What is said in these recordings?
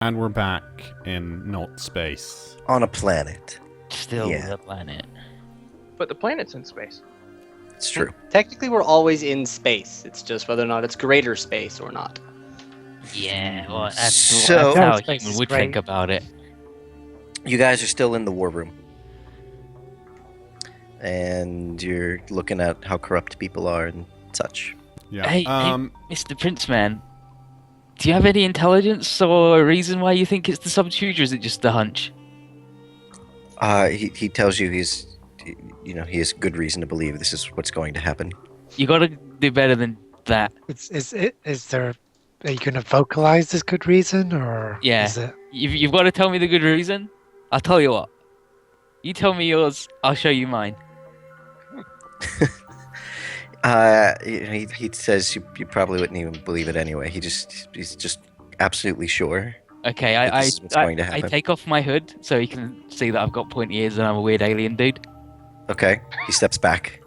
And we're back in not space. On a planet. Still Yeah. the planet. But the planet's in space. It's true. Technically, we're always in space. It's just whether or not it's greater space or not. Yeah, well, that's, So- that's how a Space human is would great. think about it. You guys are still in the war room. And you're looking at how corrupt people are and such. Yeah. Hey, Mr. Princeman, do you have any intelligence or a reason why you think it's the subterfuge, or is it just a hunch? He tells you he has good reason to believe this is what's going to happen. You gotta do better than that. Is there? Are you going to vocalize this good reason, or Yeah. is it? You've got to tell me the good reason. I'll tell you what. You tell me yours, I'll show you mine. He says you probably wouldn't even believe it anyway. He's just absolutely sure. Okay, that this is what's going to I happen. take off my hood so you can see that I've got pointy ears and I'm a weird alien dude. Okay. He steps back.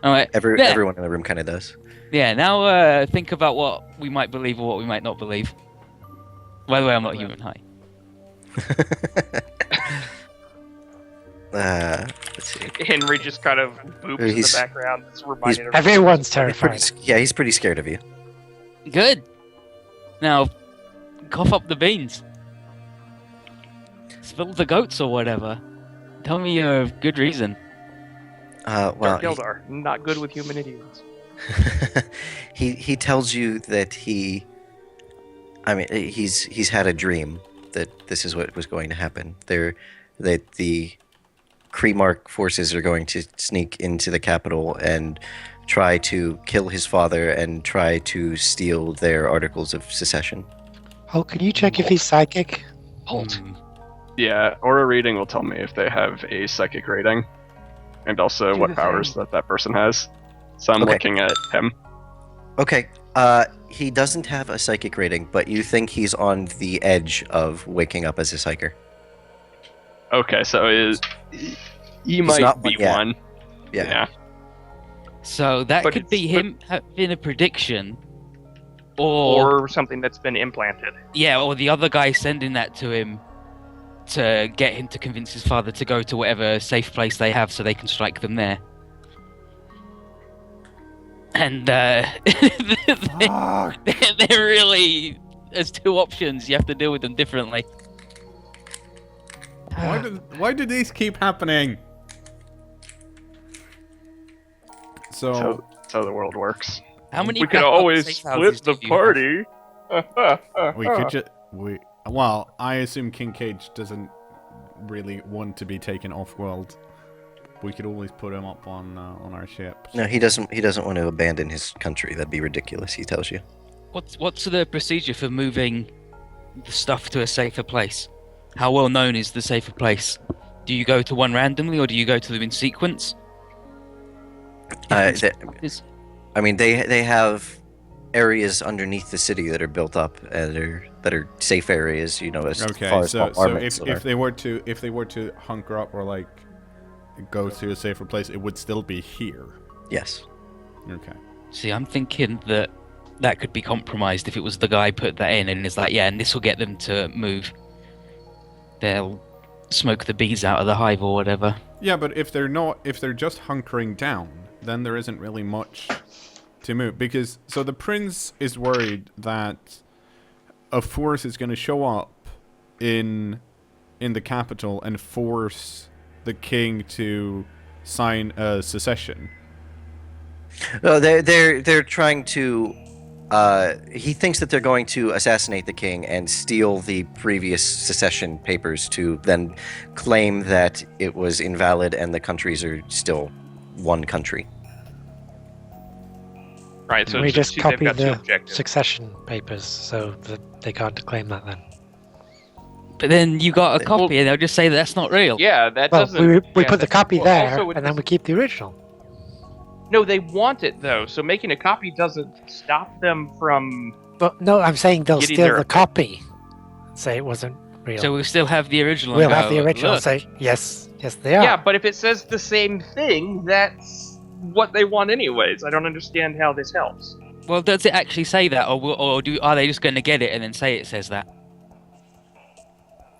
Alright, yeah. Everyone in the room kind of does. Yeah, now think about what we might believe or what we might not believe. By the way, I'm not human. Hi. Let's see. Henry just kind of boops in He's- the background. It's reminded of Everyone's He's terrified. he's pretty scared of you. Good. Now, cough up the beans. Spill the goats or whatever. Tell me your good reason. Well, Gildar, not good with human idiots. he tells you that he's had a dream that this is what was going to happen. That the Kreemark forces are going to sneak into the capital and try to kill his father and try to steal their articles of secession. Oh, can you check if he's psychic? Halt. Yeah, aura reading will tell me if they have a psychic rating, and also Do what the powers thing. that person has. So I'm Okay. looking at him. Okay, he doesn't have a psychic rating, but you think he's on the edge of waking up as a psyker. Okay, so he might not be one yet. one. Yeah. So that But could be it's- him having a prediction. Or, Or something that's been implanted. yeah, or the other guy sending that to him to get him to convince his father to go to whatever safe place they have so they can strike them there. And they're really, there's two options. You have to deal with them differently. Why do these keep happening? So So the world works. How many? We could backup always safe split houses the do you have? party. we could just well, I assume King Cage doesn't really want to be taken off world. We could always put him up on our ship. No, he doesn't want to abandon his country. That'd be ridiculous, he tells you. What's the procedure for moving the stuff to a safer place? How well known is the safer place? Do you go to one randomly, or do you go to them in sequence? They have areas underneath the city that are built up that are safe areas. You know, as far Okay, as so armaments if they were to hunker up or like go to a safer place, it would still be here. yes. Okay. See, I'm thinking that could be compromised if it was the guy put that in and is like, yeah, and this will get them to move. They'll smoke the bees out of the hive or whatever. Yeah, but if they're just hunkering down, then there isn't really much to move. Because so the prince is worried that a force is going to show up in the capital and force the king to sign a secession. No, they're trying to. He thinks that they're going to assassinate the king and steal the previous secession papers to then claim that it was invalid and the countries are still one country. Right, so we it's just they've copy got two the objectives. succession papers so that they can't claim that then. But then you got a copy and they'll just say that's not real. Yeah, that Well, doesn't. we yeah, put the that's- copy well, there, also it and then we keep the original. No, they want it though, so making a copy doesn't stop them from. But no, I'm saying they'll Getting steal their- the copy. Say it wasn't real. So we'll still have the original. and we'll go, have the original "Look." and say, yes, they are. Yeah, but if it says the same thing, that's what they want anyways. I don't understand how this helps. Well, does it actually say that, or are they just going to get it and then say it says that?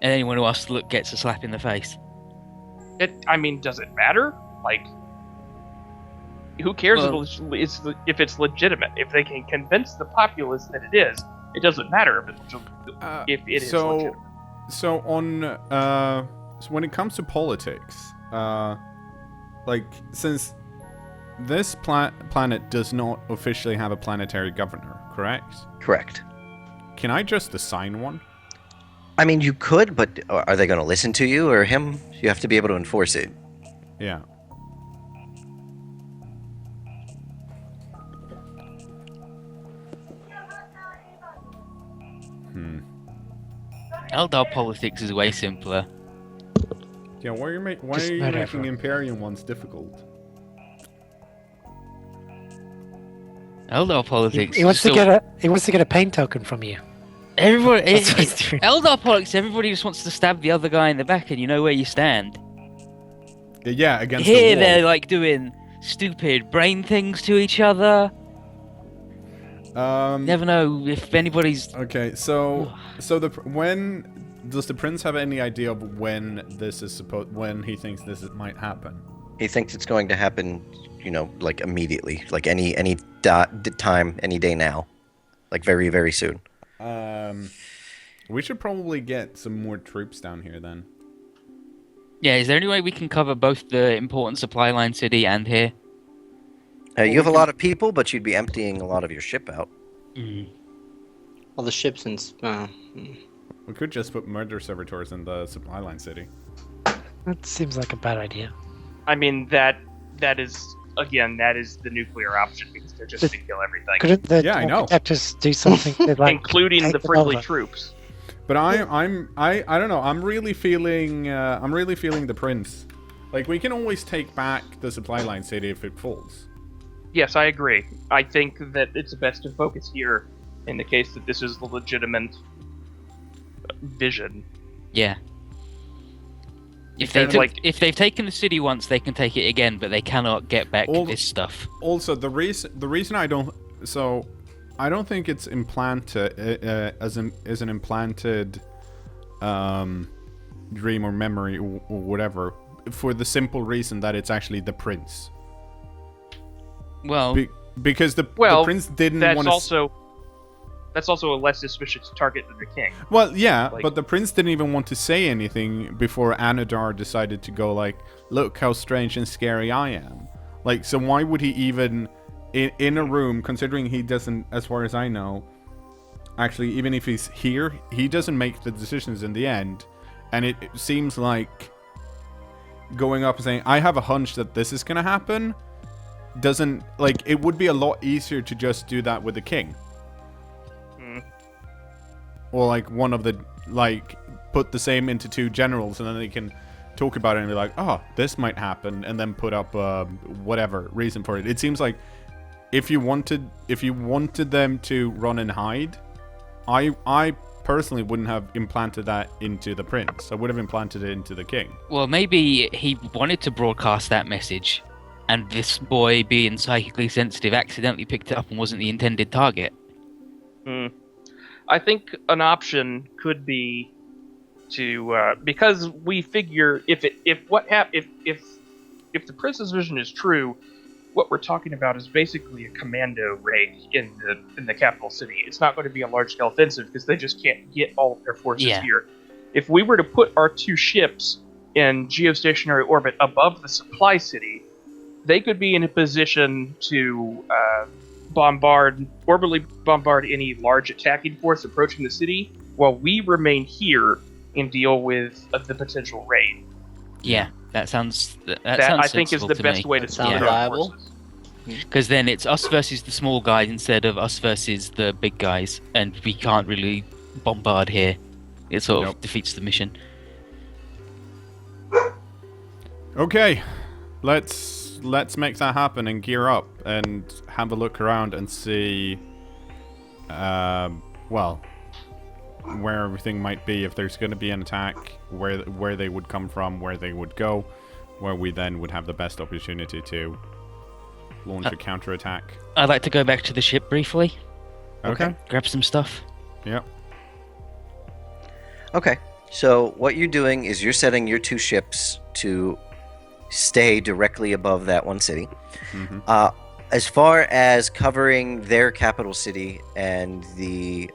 And anyone who asks to look gets a slap in the face. Does it matter? Like, who cares Well- if it's legitimate? If they can convince the populace that it is, it doesn't matter if it is legitimate. So when it comes to politics, since this planet does not officially have a planetary governor, correct? Correct. Can I just assign one? I mean, you could, but are they going to listen to you or him? You have to be able to enforce it. Yeah. Eldar politics is way simpler. Yeah, why are you Just making whatever. Imperium ones difficult? Eldar politics. He wants to still- get a pain token from you. Everybody. That's what he's doing. Eldar politics. Everybody just wants to stab the other guy in the back, and you know where you stand. Yeah, against Here the they're wall. like doing stupid brain things to each other. Never know if anybody's. Okay, so when does the prince have any idea of when this is when he thinks might happen? He thinks it's going to happen, like immediately, like any time, any day now, like very, very soon. We should probably get some more troops down here then. Yeah, is there any way we can cover both the important supply line city and here? You have a lot of people, but you'd be emptying a lot of your ship out. All the ships and. We could just put murder servitors in the supply line city. That seems like a bad idea. That is the nuclear option because they're just going to kill everything, Couldn't the Yeah, I know. architects do something that, like, including take the them friendly over? troops. But I don't know. I'm really feeling the prince. Like, we can always take back the supply line city if it falls. Yes, I agree. I think that it's best to focus here in the case that this is the legitimate vision. Yeah. If Because, if they've taken the city once, they can take it again, but they cannot get back All- this stuff. Also, the reason I don't think it's implanted as an implanted dream or memory or whatever, for the simple reason that it's actually the prince. Well, Because the prince didn't That's want to. that's also a less suspicious target than the king. Well, yeah, like- but the prince didn't even want to say anything before Anadar decided to go like, "Look how strange and scary I am." Like, so why would he even in a room, considering he doesn't, as far as I know, actually, even if he's here, he doesn't make the decisions in the end, and it seems like going up and saying, "I have a hunch that this is gonna happen," doesn't, like, it would be a lot easier to just do that with the king. Or like one of the, like, put the same into two generals and then they can talk about it and be like, "Oh, this might happen," and then put up whatever reason for it. It seems like if you wanted them to run and hide, I personally wouldn't have implanted that into the prince. I would have implanted it into the king. well, maybe he wanted to broadcast that message, and this boy, being psychically sensitive, accidentally picked it up and wasn't the intended target. I think an option could be to because we figure if the prince's vision is true, what we're talking about is basically a commando raid in the capital city. It's not going to be a large scale offensive because they just can't get all of their forces here. If we were to put our two ships in geostationary orbit above the supply city, they could be in a position to orbitally bombard any large attacking force approaching the city, while we remain here and deal with the potential raid. Yeah, that sounds. That That sounds I think is the best way to That sounds split our viable. forces. Because then it's us versus the small guys instead of us versus the big guys, and we can't really bombard here. It sort of Nope. defeats the mission. Okay, let's make that happen and gear up and have a look around and see, well, where everything might be, if there's going to be an attack, where they would come from, where they would go, where we then would have the best opportunity to launch a counterattack. I'd like to go back to the ship briefly, Okay. grab some stuff. Yep. Okay. So what you're doing is you're setting your 2 ships to stay directly above that one city. Mm-hmm. As far as covering their capital city and the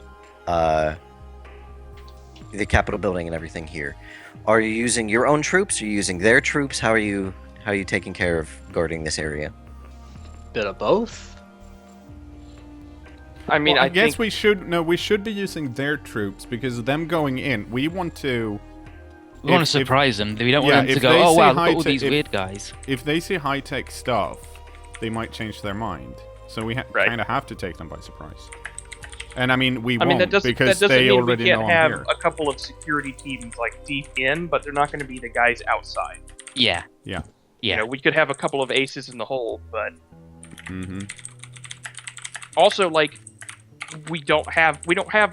capital building and everything here, are you using your own troops? Are you using their troops? How are you taking care of guarding this area? Bit of both. I mean, Well, I guess think we should be using their troops because them going in, we want to. We want to surprise them. We don't want them to go, oh wow, look at all these weird guys. If they see high-tech stuff, they might change their mind. So we Right. kind of have to take them by surprise. And I mean, we I mean, won't that because doesn't they mean already we can't know have I'm here. a couple of security teams like deep in, but they're not going to be the guys outside. Yeah. Yeah. Yeah. You know, we could have a couple of aces in the hole, but Mm-hmm. also like we don't have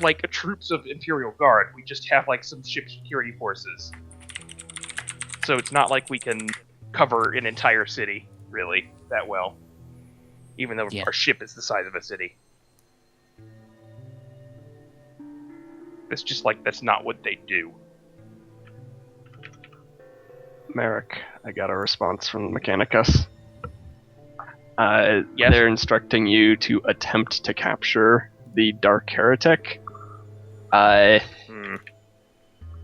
like a troops of Imperial Guard. We just have like some ship security forces. So it's not like we can cover an entire city really that well, even though Yeah. our ship is the size of a city. It's just like that's not what they do. Merrick, I got a response from Mechanicus. Yes? They're instructing you to attempt to capture the Dark Heretic. Hmm.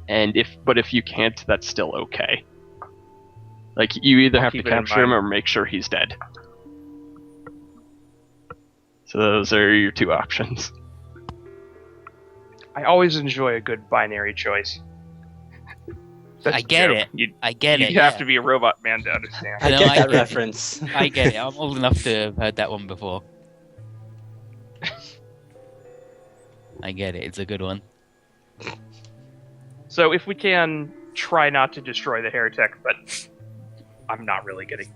And if you can't, that's still okay. Like, you either I'll have to keep it in capture him mind. or make sure he's dead. So those are your 2 options. I always enjoy a good binary choice. That's I a get joke. it. You I get it. have yeah. to be a robot man to understand. I No, get I that get it. reference. I get it. I'm old enough to have heard that one before. I get it. It's a good one. So if we can try not to destroy the heretic, but I'm not really getting.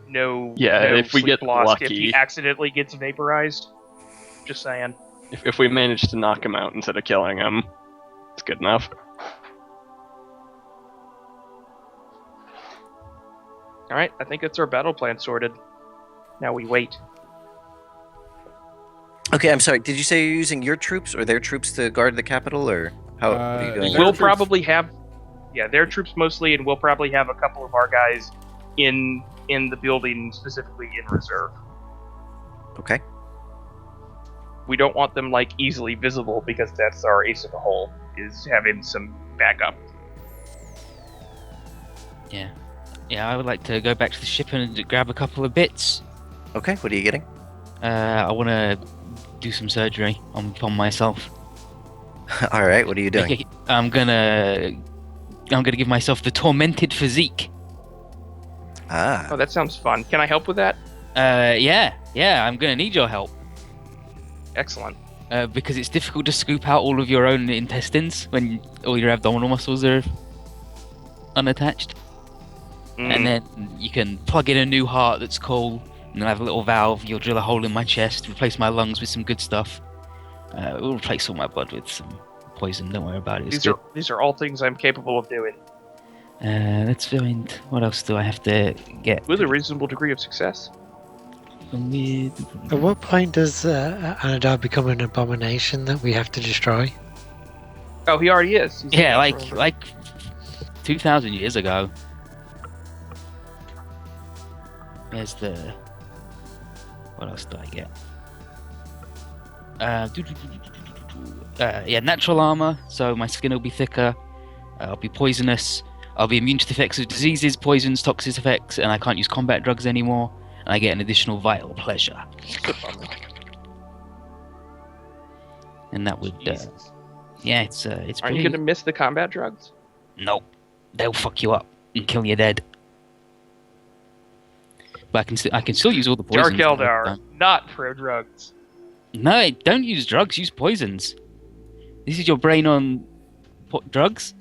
No. Yeah, no if we sleep get lost if lucky. he accidentally gets vaporized. Just saying. If we manage to knock him out instead of killing him, it's good enough. All right, I think it's our battle plan sorted. Now we wait. Okay, I'm sorry. Did you say you're using your troops or their troops to guard the capital, or how are you doing? Their We'll troops. probably have, their troops mostly, and we'll probably have a couple of our guys in the building, specifically in reserve. Okay. We don't want them like easily visible because that's our ace in the hole, is having some backup. Yeah. Yeah, I would like to go back to the ship and grab a couple of bits. Okay. What are you getting? I want to do some surgery on myself. All right. What are you doing? I'm gonna give myself the tormented physique. Ah. Oh, that sounds fun. Can I help with that? Yeah, I'm gonna need your help. Excellent. Because it's difficult to scoop out all of your own intestines when all your abdominal muscles are unattached. And then you can plug in a new heart that's cool, and then have a little valve. You'll drill a hole in my chest, replace my lungs with some good stuff. We'll replace all my blood with some poison. Don't worry about it. It's These are all things I'm capable of doing Let's find. What else do I have to get? with a reasonable degree of success. At what point does Anadar become an abomination that we have to destroy? Oh, he already is. He's Yeah, a- like 2,000 years ago. There's the. What else do I get? Yeah, natural armor, so my skin will be thicker. I'll be poisonous. I'll be immune to the effects of diseases, poisons, toxic effects, and I can't use combat drugs anymore. And I get an additional vital pleasure. And that would, Jesus. yeah, it's Aren't you pretty. gonna miss the combat drugs? Nope, they'll fuck you up and kill you dead. But I can still use all the poisons. Dark Eldar, not pro drugs. No, don't use drugs. Use poisons. This is your brain on drugs,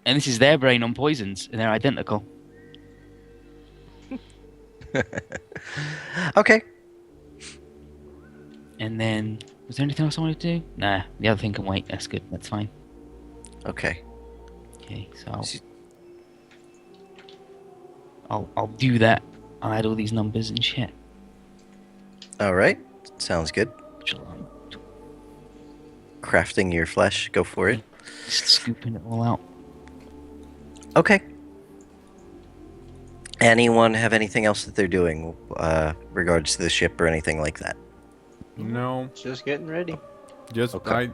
and this is their brain on poisons, and they're identical. Okay. And then, was there anything else I wanted to do? Nah, the other thing can wait. That's good. That's fine. Okay. Okay, so I'll do that. I'll add all these numbers and shit. All right. Sounds good. Crafting your flesh. Go for it. Just scooping it all out. Okay. Anyone have anything else that they're doing, regards to the ship or anything like that? No, Just getting ready. just Okay.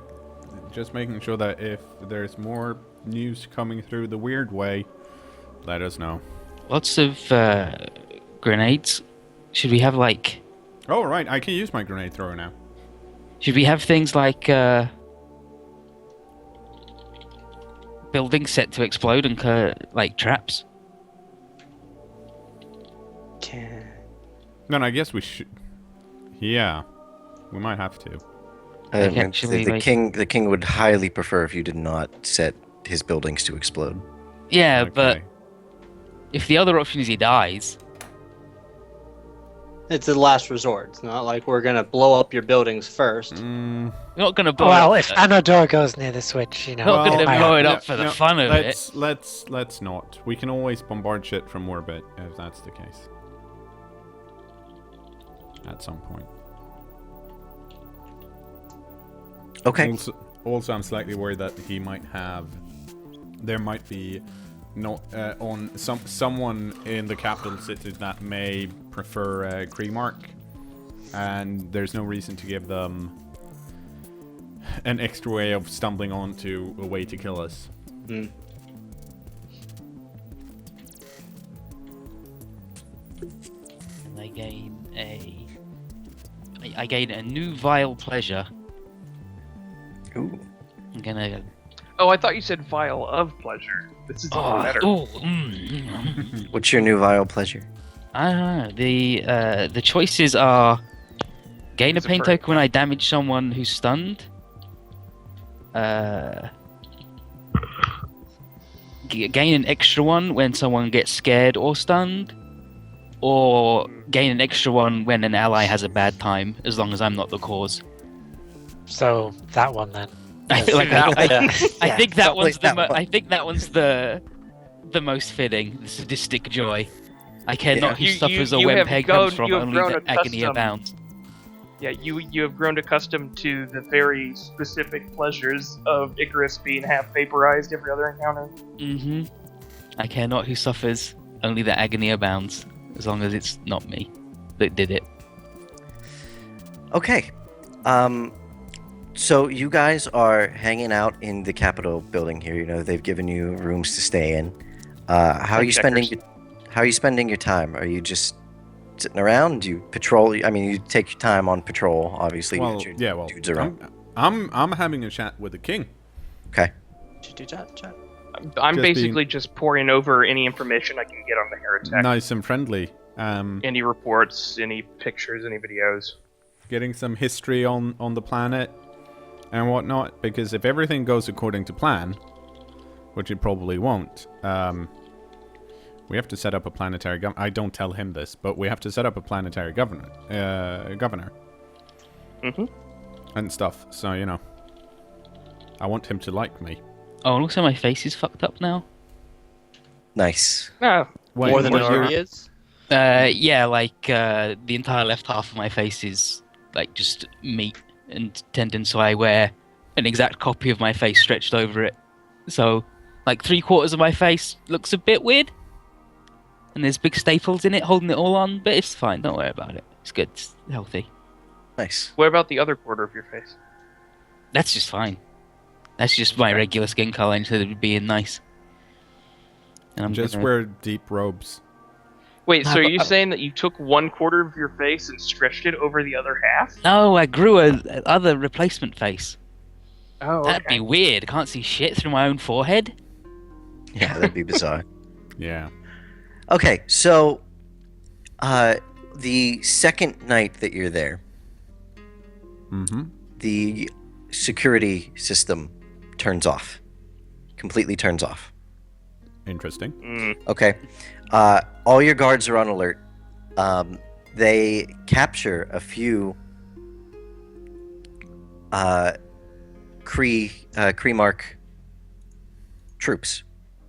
just making sure that if there's more news coming through the weird way, let us know. Lots of grenades. Should we have like? Oh right, I can use my grenade thrower now. Should we have things like buildings set to explode and like traps? No, I guess we should. Yeah, we might have to. Actually, the like- king would highly prefer if you did not set his buildings to explode. Yeah, but Okay. if the other option is he dies, It's the last resort. It's not like we're gonna blow up your buildings first. Mm, we're not gonna blow Well, it if up. Anodor goes near the switch, Not gonna I- blow it up for the fun of it. let's not. We can always bombard shit from orbit if that's the case. At some point. Okay. Also, I'm slightly worried that there might be not someone in the capital city that may prefer Kreemark, and there's no reason to give them an extra way of stumbling onto a way to kill us. Mm. And I gain a new vile pleasure. Ooh. I'm gonna. Oh, I thought you said vial of pleasure. This is even better. What's your new vile pleasure? I don't know. The choices are gain a It's a pain furry. token when I damage someone who's stunned. Gain an extra one when someone gets scared or stunned, or gain an extra one when an ally has a bad time, as long as I'm not the cause. So that one then. I feel like I Yeah, think that probably one's that one. I think that one's the most fitting. The sadistic joy. I care Yeah. not who You- suffers you- or you when have Peg grown- comes from, you have only grown the agony accustomed- abounds. Yeah, you have grown accustomed to the very specific pleasures of Icarus being half vaporized every other encounter. Mm-hmm. I care not who suffers, only the agony abounds, as long as it's not me that did it. Okay. So you guys are hanging out in the Capitol building here. You know, they've given you rooms to stay in. How are you spending? How are you spending your time? Are you just sitting around? Do you patrol? I mean, you take your time on patrol. Obviously, you Well, got your yeah, well, dudes around. I'm having a chat with the king. Okay. Chat. I'm Just basically just pouring over any information I can get on the Heretic. Nice and friendly. Any reports, any pictures, any videos. Getting some history on the planet and whatnot, because if everything goes according to plan, which it probably won't, we have to set up a planetary governor. I don't tell him this, but we have to set up a planetary governor, Mm-hmm. and stuff. So you know, I want him to like me. Oh, and also my face is fucked up now. Nice. Yeah. Wait, More than it what- already is. Yeah, like the entire left half of my face is like just meat and tendon, so I wear an exact copy of my face stretched over it. So, like 3/4 of my face looks a bit weird, and there's big staples in it holding it all on. But it's fine. Don't worry about it. It's good. It's healthy. Nice. What about the other quarter of your face? That's just fine. That's just my regular skin color instead of being nice. And I'm Just gonna- wear deep robes. Wait, so Nah, are but- you saying that you took 1/4 of your face and stretched it over the other half? No, I grew a other replacement face. Oh, That'd be weird. I can't see shit through my own forehead. Yeah, that'd be bizarre. Yeah. Okay, so the second night that you're there, Mm-hmm. the security system turns off. Completely turns off. Interesting. Okay. All your guards are on alert. They capture a few Kreemark troops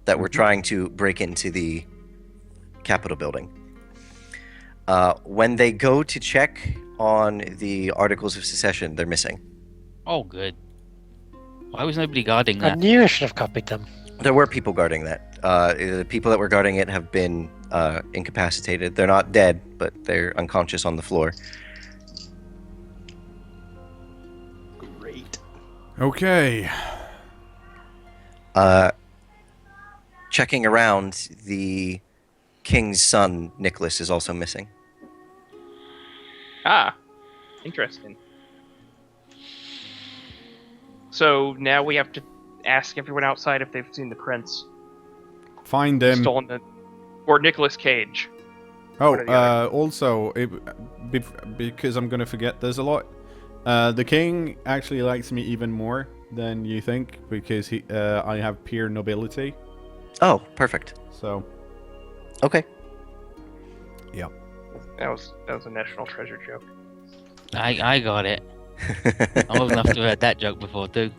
that were trying to break into the Capitol building. When they go to check on the Articles of Secession, they're missing. Oh, good. Why was nobody guarding I that? knew I should have copied them. There were people guarding that. The people that were guarding it have been incapacitated. They're not dead, but they're unconscious on the floor. Great. Okay. Checking around, the king's son, Nicholas, is also missing. Ah, interesting. So now we have to ask everyone outside if they've seen the prince. Find him. Stolen the... Or Nicolas Cage. Oh, One or the other. also, because I'm gonna forget, there's a lot. The king actually likes me even more than you think because I have peer nobility. Oh, perfect. So, Okay. yeah. That was a national treasure joke. I got it. I'm old enough to have heard that joke before too.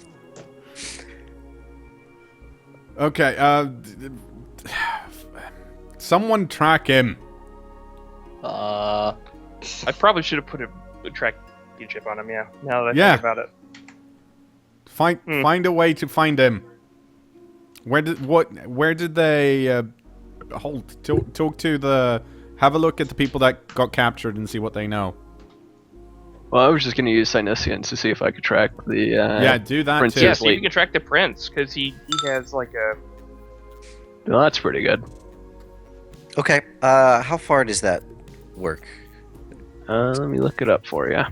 Okay. Someone track him. I probably should have put a tracking chip on him. Yeah. Now that I Yeah. think about it. Find a way to find him. Where did they hold? Talk to the. Have a look at the people that got captured and see what they know. Well, I was just gonna use Cynesians to see if I could track the. Yeah, do that Prince too. Yeah, see if Wait. you can track the prince because he has like a. Well, that's pretty good. Okay. How far does that work? Let me look it up for you.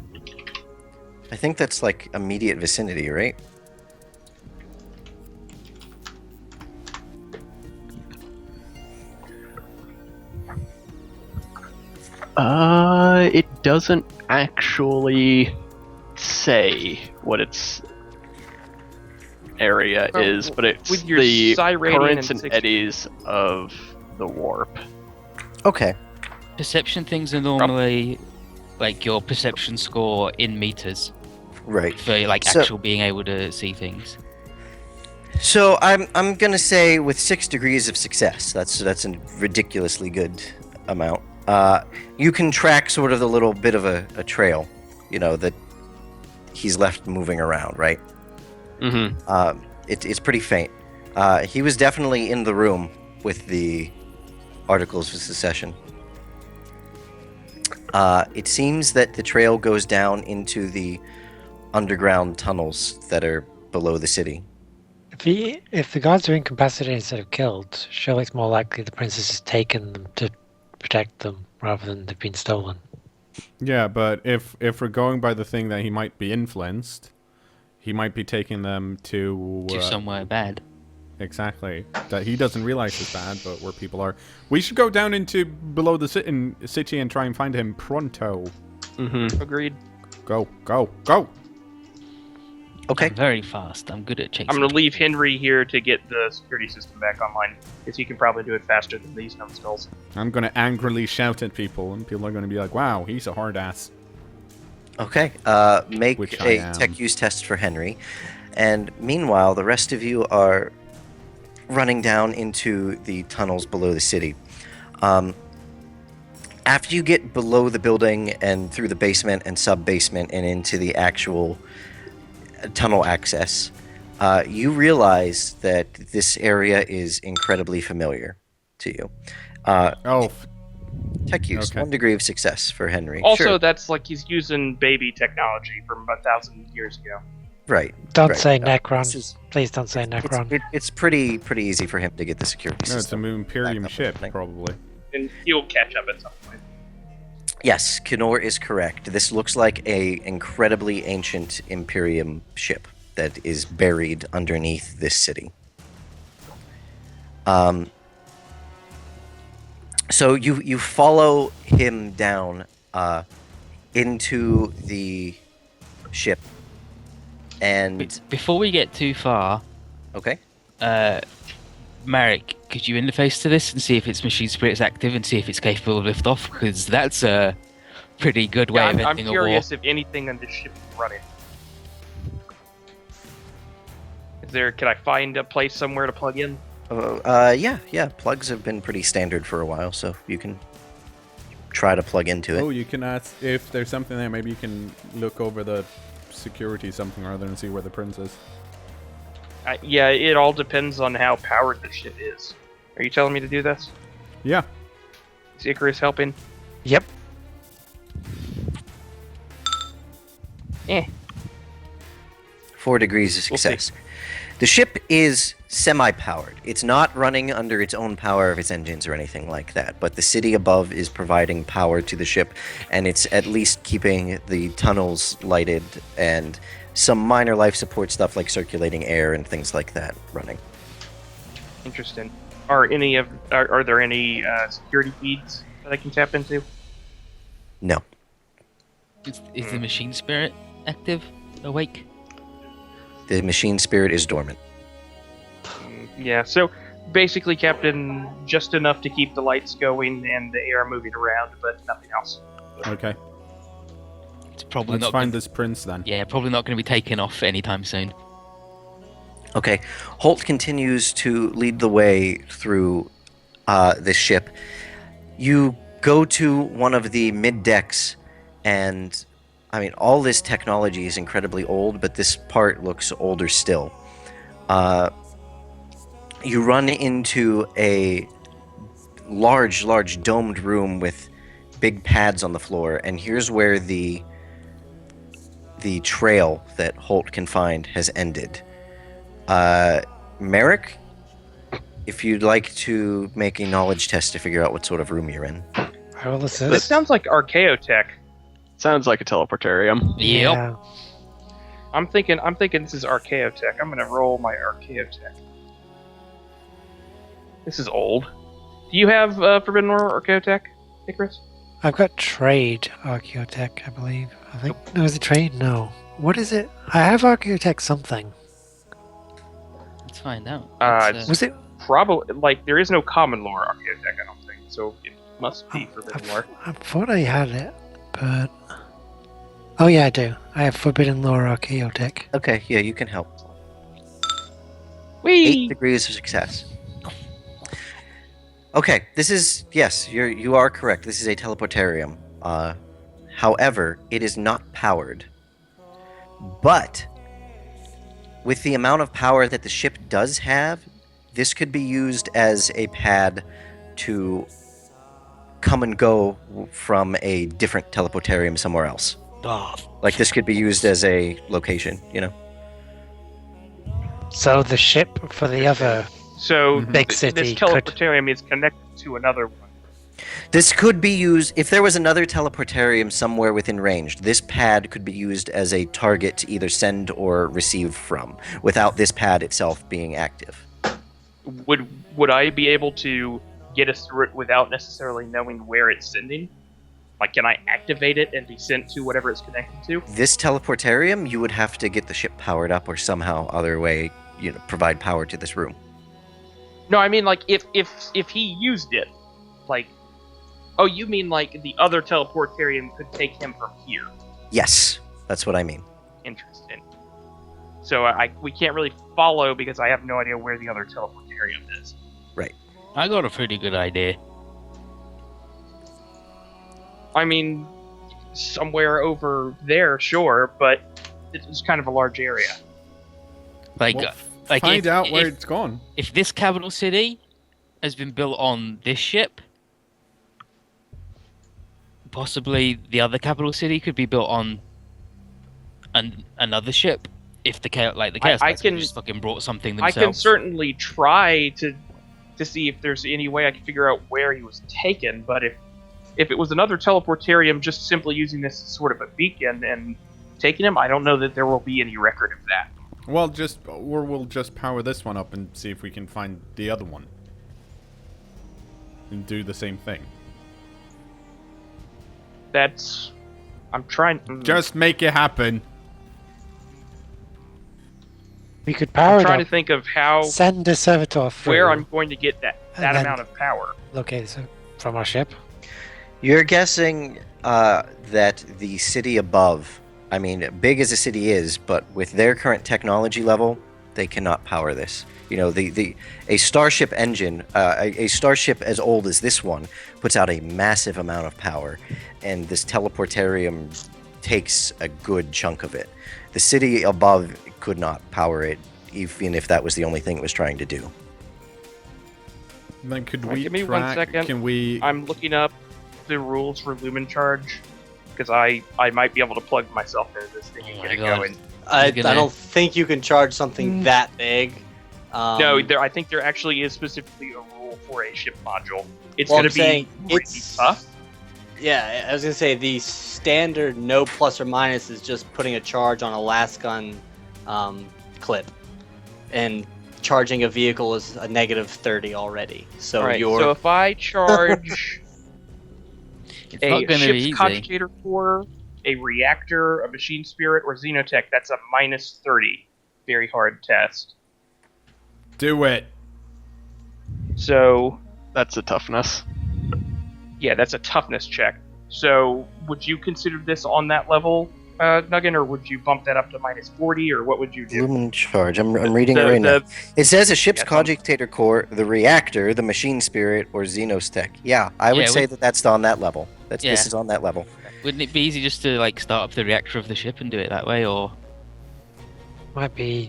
I think that's like immediate vicinity, right? It doesn't actually say what its area Well, is, but it's with your the psi rating currents and and 60. eddies of the warp. Okay. Perception things are normally like your perception score in meters Right. for like So- actual being able to see things. So I'm gonna say with 6 degrees of success. That's a ridiculously good amount. You can track sort of the little bit of a trail, that he's left moving around, right? Mm-hmm. It's pretty faint. He was definitely in the room with the Articles of Secession. It seems that the trail goes down into the underground tunnels that are below the city. If the guards are incapacitated instead of killed, surely it's more likely the princess has taken them to protect them rather than they've been stolen. Yeah, but if we're going by the thing that he might be influenced, he might be taking them to Somewhere bad. exactly that he doesn't realize is bad, but where people are. We should go down into below the city and try and find him pronto. Mm-hmm. Agreed. Go, go, go! Okay. I'm very fast. I'm good at chasing. I'm gonna leave Henry here to get the security system back online because he can probably do it faster than these numbskulls. I'm gonna angrily shout at people, and people are gonna be like, "Wow, he's a hard ass." Okay. Make Which I a am. tech use test for Henry. And meanwhile, the rest of you are running down into the tunnels below the city. After you get below the building and through the basement and sub-basement and into the actual tunnel access, you realize that this area is incredibly familiar to you. Tech use, Okay. 1 degree of success for Henry. Also, Sure. that's like he's using baby technology from 1,000 years ago. Right. Don't right. say This Necron. is- Please don't say Necron. It's pretty easy for him to get the security No, it's a system. Imperium back up and ship, everything. probably. And he'll catch up at some point. Yes, cKnoor is correct. This looks like a incredibly ancient Imperium ship that is buried underneath this city. So you follow him down into the ship, and Before we get too far, okay. Marek, could you interface to this and see if its machine spirit's active and see if it's capable of liftoff? Because that's a pretty good way Yeah, of I'm ending a war. curious if anything on this ship is running. Can I find a place somewhere to plug in? Yeah. Plugs have been pretty standard for a while, so you can try to plug into it. Oh, you can ask if there's something there. Maybe you can look over the security something or other and see where the prince is. Yeah, it all depends on how powered the ship is. Are you telling me to do this? Yeah. Is Icarus helping? Yep. Eh. 4 degrees of We'll see. success. The ship is semi-powered. It's not running under its own power of its engines or anything like that, but the city above is providing power to the ship, and it's at least keeping the tunnels lighted and some minor life support stuff like circulating air and things like that running. Interesting. Are there any security feeds that I can tap into? No. Is the machine spirit active? Awake? The machine spirit is dormant. Yeah, so basically, Captain, just enough to keep the lights going and the air moving around, but nothing else. Okay. It's probably Let's not. find this prince then. Yeah, probably not going to be taken off anytime soon. Okay, Holt continues to lead the way through this ship. You go to one of the mid-decks, and, I mean, all this technology is incredibly old, but this part looks older still. You run into a large domed room with big pads on the floor, and here's where the trail that Holt can find has ended. Merrick, if you'd like to make a knowledge test to figure out what sort of room you're in. I will This assist. sounds like Archaeotech. Sounds like a teleportarium. Yep. Yeah. I'm thinking this is Archaeotech. I'm gonna roll my Archaeotech. This is old. Do you have Forbidden or Archaeotech, Icarus? I've got trade Archaeotech, I believe. I think. No, is it trade? No. What is it? I have Archaeotech something. Let's find out. It's- Was it? Probably, like, there is no common lore Archaeotech, I don't think, so it must be Forbidden lore. I thought I had it, but. Oh, yeah, I do. I have Forbidden Lore Archaeotech. Okay, yeah, you can help. 8 Whee! degrees of success. Okay, this is, yes, you are correct. This is a teleportarium. However, it is not powered. But with the amount of power that the ship does have, this could be used as a pad to come and go from a different teleportarium somewhere else. Oh, Like, this could be used as a location, you know? So the ship for the other. So Big this city teleportarium is connected to another one. This could be used, if there was another teleportarium somewhere within range, this pad could be used as a target to either send or receive from, without this pad itself being active. Would I be able to get us through it without necessarily knowing where it's sending? Like, can I activate it and be sent to whatever it's connected to? This teleportarium, you would have to get the ship powered up or somehow other way, you know, provide power to this room. No, I mean, like, if he used it, like, oh, you mean like the other teleportarium could take him from here? Yes, that's what I mean. Interesting. So we can't really follow because I have no idea where the other teleportarium is. I got a pretty good idea. I mean, somewhere over there, sure, but it's kind of a large area. Like, Well, like find if, out where if, it's gone. if this capital city has been built on this ship, possibly the other capital city could be built on another ship. If the chaos I Knights could can- just fucking brought something I themselves. can certainly try to see if there's any way I can figure out where he was taken, but if it was another teleportarium just simply using this as sort of a beacon and taking him, I don't know that there will be any record of that. Well, we'll just power this one up and see if we can find the other one. And do the same thing. I'm trying. Just make it happen. We could power I'm it trying up. to think of how Send a servitor through. where I'm going to get that And then- amount of power. Okay, so from our ship. You're guessing that the city above, I mean, big as the city is, but with their current technology level, they cannot power this. You know, a starship engine, a starship as old as this one, puts out a massive amount of power, and this teleportarium takes a good chunk of it. The city above could not power it even if that was the only thing it was trying to do. Then could Alright, we give me track? 1 second. Can we? I'm looking up the rules for lumen charge because I might be able to plug myself into this thing Oh and my get it God. going. I gonna- don't think you can charge something that big. No, I think there actually is specifically a rule for a ship module. It's Well, going I'm to be saying really it's- tough. Yeah, I was gonna say the standard no plus or minus is just putting a charge on a last gun clip, and charging a vehicle is a -30 already. So Alright, you're so if I charge It's a not going to be ship's easy. cogitator core, a reactor, a machine spirit, or xenotech, that's a -30. Very hard test. Do it. So, That's a toughness. yeah, that's a toughness check. So, would you consider this on that level, Nuggin, or would you bump that up to -40, or what would you do? Lumen charge. I'm reading it right now. It says a ship's Yeah, tell me. cogitator core, the reactor, the machine spirit, or Xenostech. Yeah, I would Yeah, say that's on that level. This Yeah. is on that level. Wouldn't it be easy just to like start up the reactor of the ship and do it that way, or Might be.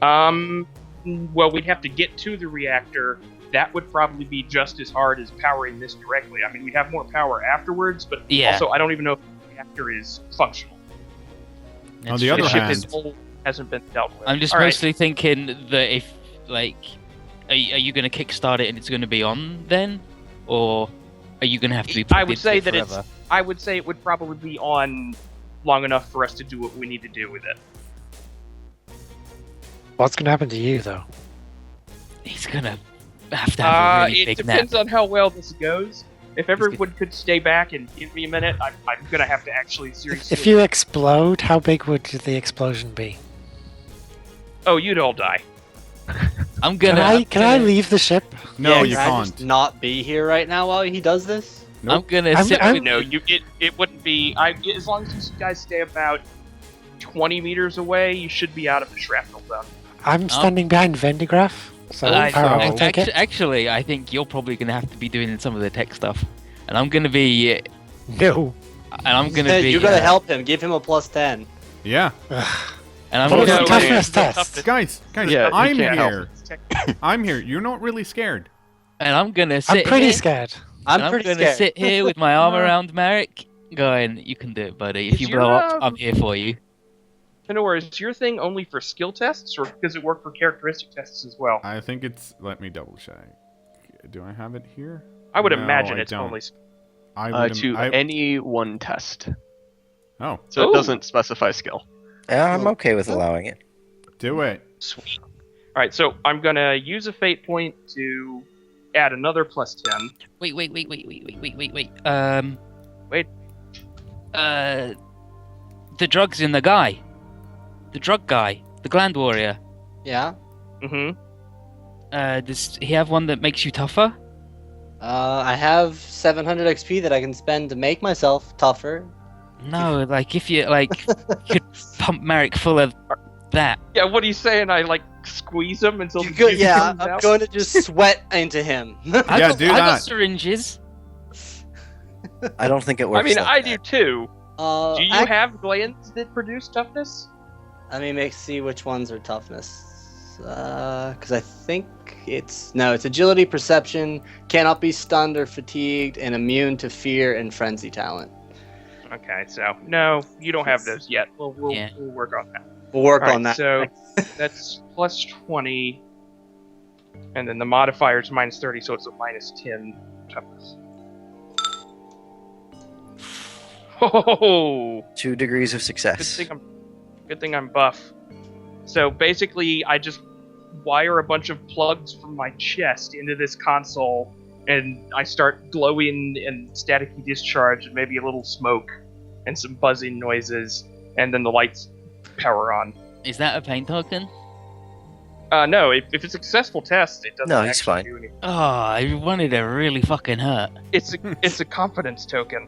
Well, we'd have to get to the reactor. That would probably be just as hard as powering this directly. I mean, we'd have more power afterwards, but Yeah. also I don't even know if the reactor is functional. On the The other ship hand- is old, hasn't been dealt with. I'm just All right. mostly thinking that if like, are you going to kickstart it and it's going to be on then, or are you going to have to be? I plugged would into say it that forever? I would say it would probably be on long enough for us to do what we need to do with it. What's going to happen to you, though? He's gonna have to have a really It big depends nap. on how well this goes. If everyone could stay back and give me a minute, I'm gonna have to actually seriously. If you explode, how big would the explosion be? Oh, you'd all die. I'm Can gonna. Can I leave the ship? No, Yeah, you can I can't. just not be here right now while he does this? I'm gonna I'm- sit I'm- with. No, it wouldn't be. As long as you guys stay about 20 meters away, you should be out of the shrapnel zone. I'm standing behind Vendigraph, so I- power will take it. actually, I think you're probably gonna have to be doing some of the tech stuff, and I'm gonna be. No. And I'm gonna be. You gotta help him. Give him a +10. Yeah. And I'm What was gonna. the No, toughness the test? toughness- Guys, Yeah, you I'm can't help. here. I'm here. You're not really scared. And I'm gonna sit. I'm pretty here, scared. and I'm pretty gonna scared. sit here with my arm around Marek, going, "You can do it, buddy. If Is you your, blow up, I'm here for you." cKnoor, is your thing only for skill tests, or does it work for characteristic tests as well? I think it's. Let me double check. Do I have it here? I would No, imagine I it's don't. only. I would. To any one test. Oh, So Ooh. it doesn't specify skill. Yeah, I'm okay with allowing it. do it. Sweet. All right, so I'm gonna use a fate point to add another +10. Wait. Wait. The drugs in the guy. The drug guy. The gland warrior. Yeah. Mm-hmm. Does he have one that makes you tougher? I have 700 XP that I can spend to make myself tougher. No, like if you like could pump Marek full of that. Yeah, what are you saying? I like squeeze him until the You go, juice yeah, comes I'm out? going to just sweat into him. I Yeah, got, do I got that. syringes. I don't think it I works. mean, like I that. do too. Do you I, have glands that produce toughness? Let me see which ones are toughness. Because I think it's agility, perception, cannot be stunned or fatigued, and immune to fear and frenzy talent. Okay, so no, you don't have those yet. We'll Yeah. work on that. We'll work All on right, that. So that's +20, and then the modifier is -30, so it's a -10 toughness. Oh, 2 degrees of good success. thing I'm buff. So basically, I just wire a bunch of plugs from my chest into this console, and I start glowing and staticky discharge, and maybe a little smoke, and some buzzing noises, and then the lights power on. Is that a pain token? No, if it's a successful test, it doesn't No, he's actually fine. do anything. Oh, I wanted to really fucking hurt. It's a confidence token.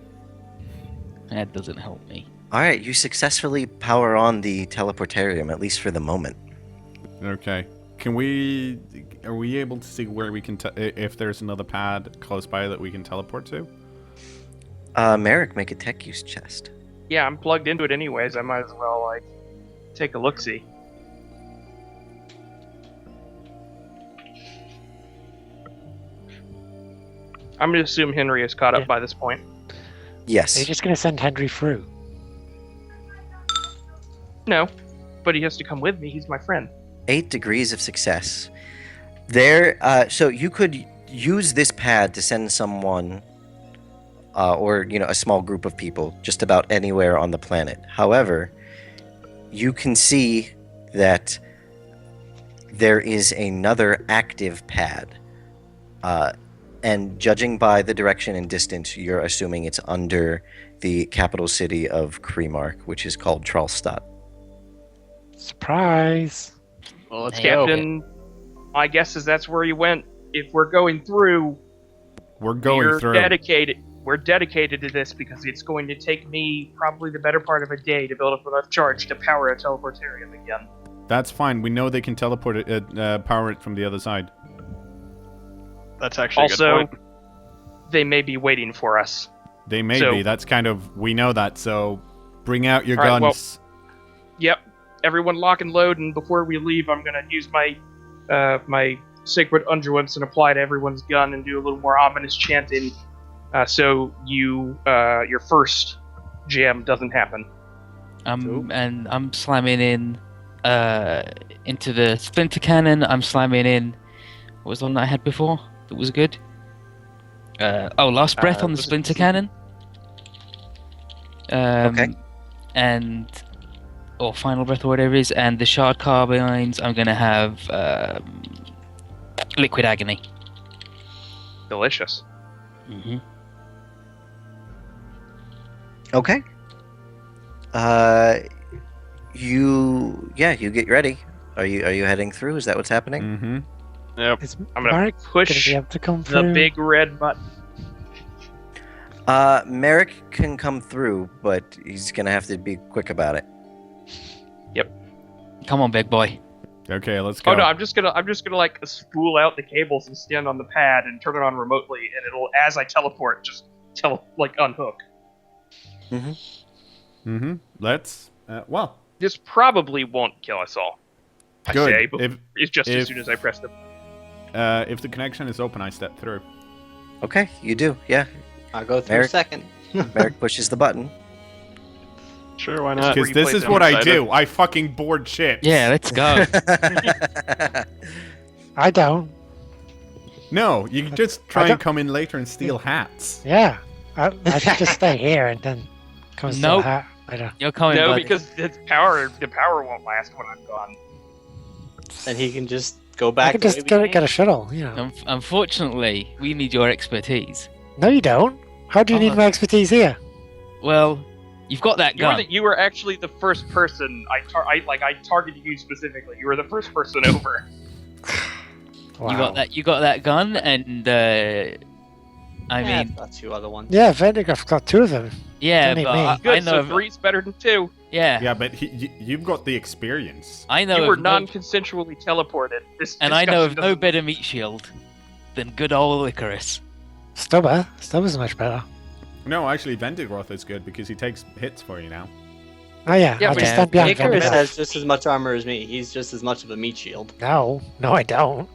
That doesn't help me. All right, you successfully power on the teleportarium, at least for the moment. Okay. Can we? Are we able to see where we can? If there's another pad close by that we can teleport to? Merrick, make a tech use chest. Yeah, I'm plugged into it anyways. I might as well take a look-see. I'm going to assume Henry is caught up Yeah. by this point. Yes. Are you just going to send Henry through? No, but he has to come with me. He's my friend. 8 degrees of success. There, so you could use this pad to send someone, or a small group of people, just about anywhere on the planet. However, you can see that there is another active pad, and judging by the direction and distance, you're assuming it's under the capital city of Kremark, which is called Tralstadt. Surprise! Well, let's Hey, go. Captain, my guess is that's where you went. If we're going through, We're going we're through. dedicated. We're dedicated to this because it's going to take me probably the better part of a day to build up enough charge to power a teleportarium again. That's fine. We know they can teleport it, power it from the other side. That's actually a Also, good point. they may be waiting for us. They may So- be. That's kind of, we know that. So bring out your All right, well- guns. Yep. Everyone lock and load, and before we leave, I'm going to use my my sacred unguents and apply to everyone's gun and do a little more ominous chanting, so your first jam doesn't happen. And I'm slamming in into the splinter cannon. I'm slamming in. What was the one that I had before? That was good. Last breath on the was it- splinter cannon. Okay. Or final breath or whatever it is, and the shard carbines. I'm gonna have liquid agony. Delicious. Mm-hmm. Okay. You get ready. Are you heading through? Is that what's happening? Mm-hmm. Yep. Is I'm gonna Marek push gonna be able to come The through? big red button. Merrick can come through, but he's gonna have to be quick about it. Come on, big boy. Okay, let's go. Oh no, I'm just gonna like spool out the cables and stand on the pad and turn it on remotely, and it'll, as I teleport, just unhook. Mm-hmm. Let's, well, This probably won't kill us all. I good. say, but it's just if- as soon as I press the. If the connection is open, I step through. Okay, you do. Yeah. I'll go through Merrick? second. Merrick pushes the button. Sure, why not? Because you this play is them. what I Excited. do. I fucking board ships. Yeah, let's go. I don't. No, you can just try and don't- come in later and steal hats. Yeah. I should just stay here and then come and steal Nope. the hat. I don't. You're coming, No, buddy. because the power won't last when I'm gone. Then he can just go I back. could the way just we get came. a shuttle. You know. Unfortunately, we need your expertise. No, you don't. How do you need my expertise here? Well, you've got that gun. You were actually the first person I targeted you specifically. You were the first person over. Wow. You got that gun, and I Yeah, mean, that's two other ones. Yeah, Vendigroff's got 2 of them. yeah, don't need but me. I Good, know, so of- 3's better than 2. yeah, Yeah, but you've got the experience. I know, You were of no, non-consensually teleported. This and I know of discussion no doesn't- better meat shield than good old Icarus. Stubber's much better. No, actually, Vendigroth is good because he takes hits for you now. Oh yeah, Yeah, I'll but just stand behind Icarus Vendigroff. has just as much armor as me. He's just as much of a meat shield. No, I don't.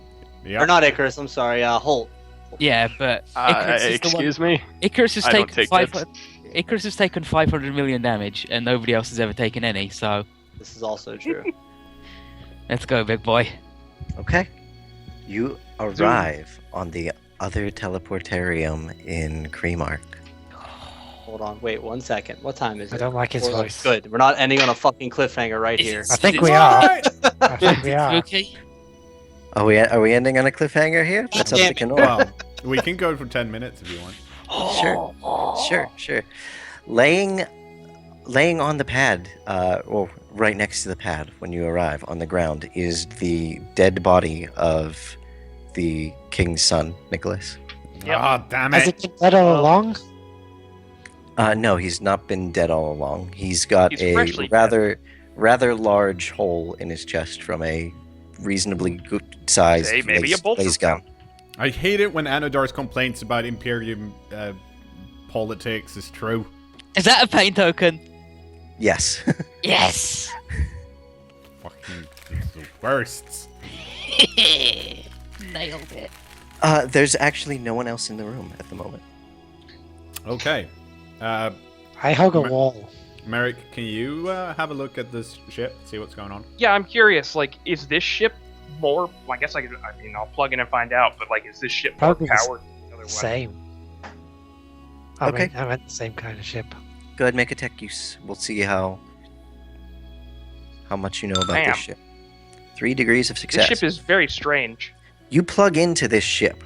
Yeah. Or not Icarus, I'm sorry, Holt. Yeah, but Icarus is the one. Excuse me? Icarus has I don't taken take 500. tips. Icarus has taken 500 million damage, and nobody else has ever taken any. So This is also true. let's go, big boy. Okay. You arrive on the other teleportarium in Kremark. Hold on, wait 1 second. What time is it? I don't like his We're- voice. Good. We're not ending on a fucking cliffhanger right here. I think Is we it- are. What? I think we are. Okay. Are we ending on a cliffhanger here? That's up to cKnoor. Well, we can go for 10 minutes if you want. Sure. Laying on the pad, or right next to the pad when you arrive on the ground, is the dead body of the king's son, Nicholas. Yep. Ah, damn Has it. it been dead all along? No, he's not been dead all along. He's got He's a freshly rather large hole in his chest from a reasonably good sized Say, maybe a bolter laser gun. I hate it when Anodar's complaints about Imperium politics is true. Is that a pain token? Yes. Yes. Fucking it's the worst. Nailed it. There's actually no one else in the room at the moment. Okay. I hug a Ma- wall. Merrick, can you have a look at this ship, see what's going on? Yeah, I'm curious. Like, is this ship more? Well, I guess I'll plug in and find out. But like, is this ship more Probably the powered than the other one? Same. Okay. I meant the same kind of ship. Go ahead, make a tech use. We'll see how much you know about Bam. this ship. 3 degrees of This success. ship is very strange. You plug into this ship.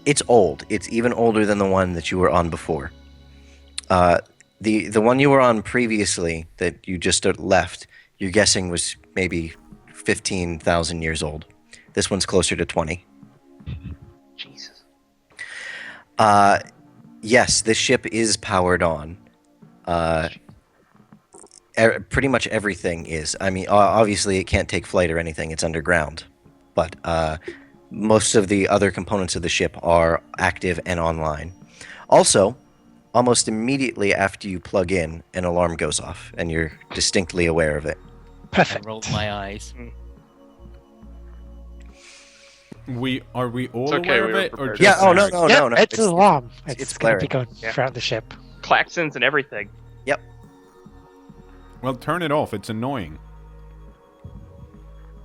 It's old. It's even older than the one that you were on before. The one you were on previously that you just left, you're guessing was maybe 15,000 years old. This one's closer to 20. Jesus. Yes, this ship is powered on. Pretty much everything is. I mean, obviously it can't take flight or anything. It's underground. But most of the other components of the ship are active and online. Also, almost immediately after you plug in, an alarm goes off, and you're distinctly aware of it. I Perfect. rolled my eyes. Are we all It's okay, aware we of were it, or prepared. just Yeah, oh, no, Merrick? no, Yep, no, no. it's an alarm. it's It's going to be blaring. going Yeah. throughout the ship. Klaxons and everything. Well, turn it off. It's annoying.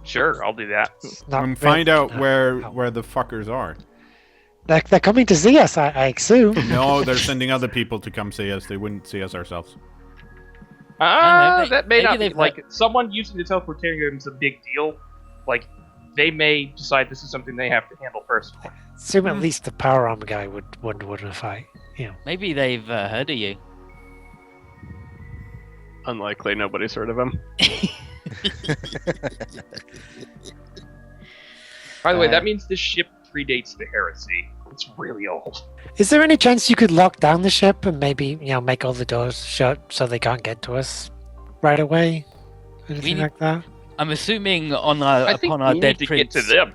Sure, I'll do that. It's not And find really- out no. where the fuckers are. They're coming to see us, I assume. No, they're sending other people to come see us. They wouldn't see us ourselves. That may maybe not be they've like someone using the teleportarium is a big deal. Like, they may decide this is something they have to handle personally. Assume at least the power armor guy wouldn't fight. You know. Maybe they've heard of you. Unlikely, nobody's heard of him. By the way, Uh, that means this ship predates the heresy. It's really old. Is there any chance you could lock down the ship and maybe make all the doors shut so they can't get to us right away? Anything need- like that? I'm assuming upon I think our we dead need to get prince, to them.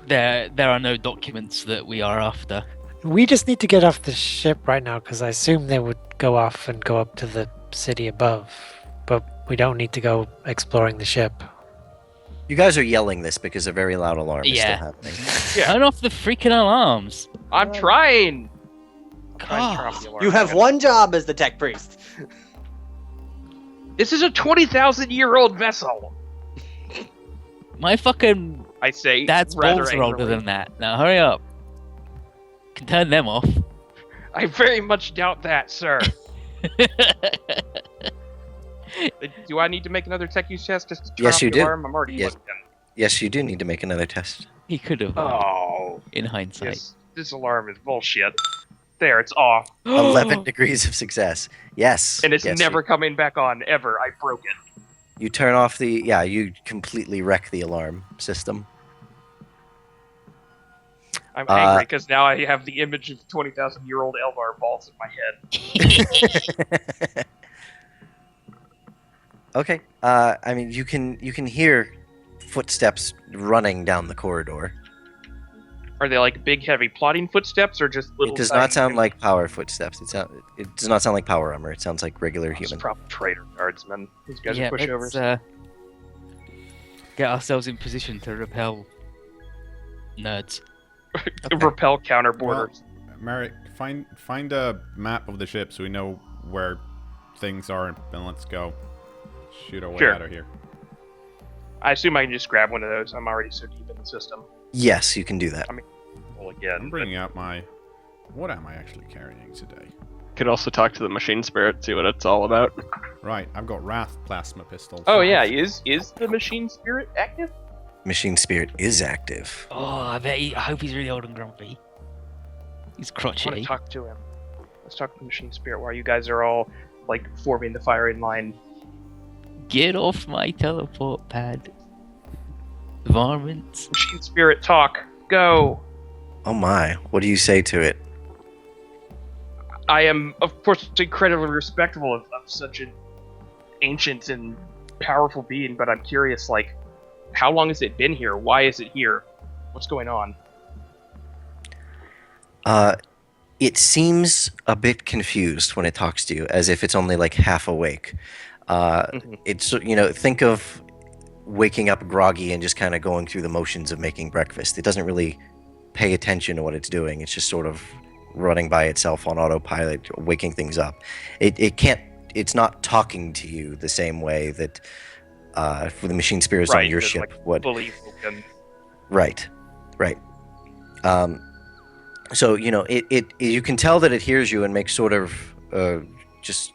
there are no documents that we are after. We just need to get off the ship right now because I assume they would go off and go up to the city above. But we don't need to go exploring the ship. You guys are yelling this because a very loud alarm is Yeah. still happening. Yeah. Turn off the freaking alarms. I'm trying. I'm trying to turn off the alarm. You have one job as the tech priest. This is a 20,000-year-old vessel. My fucking I say. dad's rather balls are older angrily. than that. Now hurry up. Can turn them off. I very much doubt that, sir. Do I need to make another tech use test just to turn Yes, off you the do. alarm? I'm already Yes. plugged in. Yes, you do need to make another test. He could have, Oh, in hindsight. this alarm is bullshit. There, it's off, 11 degrees of success. Yes. and it's yes, never coming back on ever. I broke it. You turn off the. Yeah, you completely wreck the alarm system. I'm angry because now I have the image of 20,000-year-old Elvar balls in my head. Okay. I mean, you can hear footsteps running down the corridor. Are they like big, heavy plotting footsteps, or just little? It does tiny not sound like power footsteps. It does not sound like power armor. It sounds like regular It's human. probably traitor guardsmen. These guys Yeah, are pushovers. let's get ourselves in position to repel nerds. Repel counter borders. Merrick, find a map of the ship so we know where things are, and let's go. Shoot our way Sure. out of here. I assume I can just grab one of those. I'm already so deep in the system. Yes, you can do that. Well, again, I'm bringing out my... What am I actually carrying today? Could also talk to the machine spirit, see what it's all about. Right, I've got Wrath plasma pistols. oh yeah, is the machine spirit active? Machine spirit is active. Oh, I hope he's really old and grumpy. He's I want to crotchety. talk to him. Let's talk to the machine spirit while you guys are all like forming the firing line. Get off my teleport pad. Varmints. Machine spirit, talk. Go. Oh my! What do you say to it? I am, of course, incredibly respectful of such an ancient and powerful being, but I'm curious, like, how long has it been here? Why is it here? What's going on? It seems a bit confused when it talks to you, as if it's only like half awake. It's think of waking up groggy and just kind of going through the motions of making breakfast. It doesn't really pay attention to what it's doing. It's just sort of running by itself on autopilot, waking things up. It can't. It's not talking to you the same way that for the machine spirits on your just, ship like, would. fully woken. Right. So it you can tell that it hears you and makes sort of just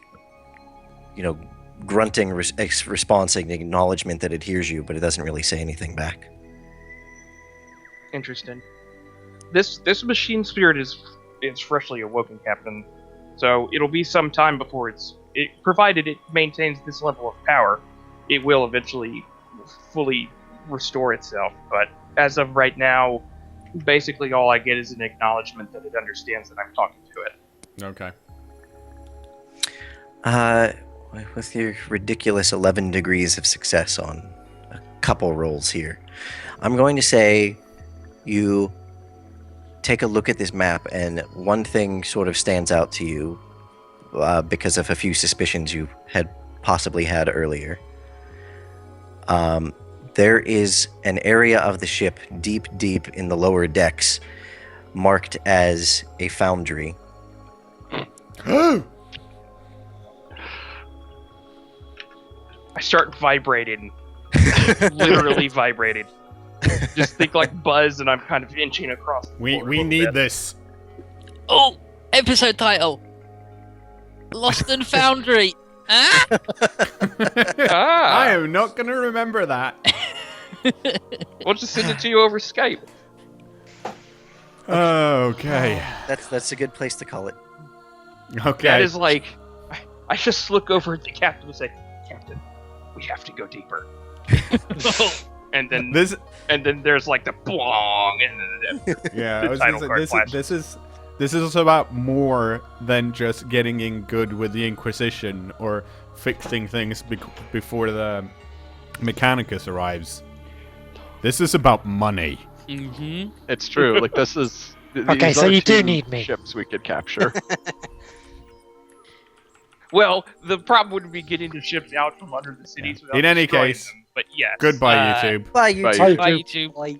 grunting response, an acknowledgement that it hears you, but it doesn't really say anything back. Interesting. This machine spirit is freshly awoken, Captain. So it'll be some time before provided it maintains this level of power, it will eventually fully restore itself. But as of right now, basically all I get is an acknowledgement that it understands that I'm talking to it. Okay. With your ridiculous 11 degrees of success on a couple rolls here, I'm going to say you take a look at this map, and one thing sort of stands out to you because of a few suspicions you had possibly had earlier. There is an area of the ship deep in the lower decks marked as a foundry. I start vibrating. Literally vibrating. Just think like Buzz, and I'm kind of inching across the floor We a need little bit. this. Oh, episode title: Lost and Foundry. Ah? I am not going to remember that. We'll just send it to you over Skype. Okay. That's a good place to call it. Okay. That is like, I just look over at the captain and say, "Captain, we have to go deeper." And then there's like the blong, and then Yeah, the I was title gonna card say, flashes. this is about more than just getting in good with the Inquisition or fixing things before the Mechanicus arrives. This is about money. Mm-hmm. It's true. Like this is. Okay, these so are you do two need me. Ships we could capture. Well, the problem would be getting the ships out from under the cities. Yeah. Without In any destroying case, them. But yes. Goodbye, YouTube. Bye, you Bye, two. Bye, YouTube. Like,